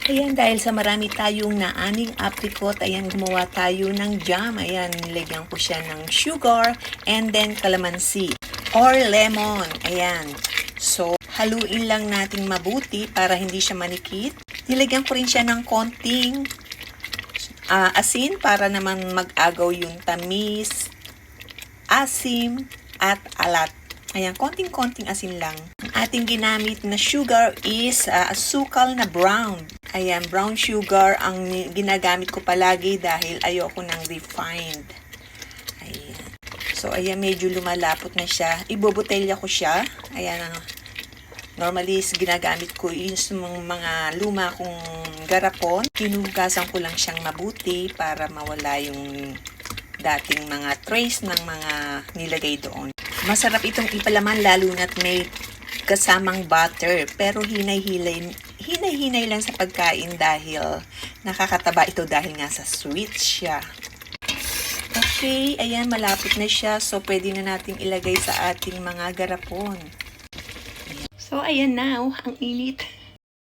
Ayan, dahil sa marami tayong naaning apricot, ayan, gumawa tayo ng jam. Ayan, nilagyan ko siya ng sugar and then calamansi or lemon. Ayan. So, haluin lang natin mabuti para hindi siya manikit. Nilagyan ko rin siya ng konting asin para naman mag-agaw yung tamis, asim, at alat. Ayan, konting-konting asin lang. Ang ating ginamit na sugar is asukal na brown. Ayan, brown sugar ang ginagamit ko palagi dahil ayoko ng refined. Ayan. So, ayan, medyo lumalapot na siya. Ibobotelya ko siya. Ayan, normally ginagamit ko yung mga luma kong garapon. Hinugasan ko lang siyang mabuti para mawala yung dating mga trace ng mga nilagay doon. Masarap itong ipalaman lalo na't may kasamang butter. Pero hinay-hinay lang sa pagkain dahil nakakataba ito dahil nga sa sweet siya. Okay, ayan, malapit na siya. So, pwede na natin ilagay sa ating mga garapon. So, ayan na, ang init.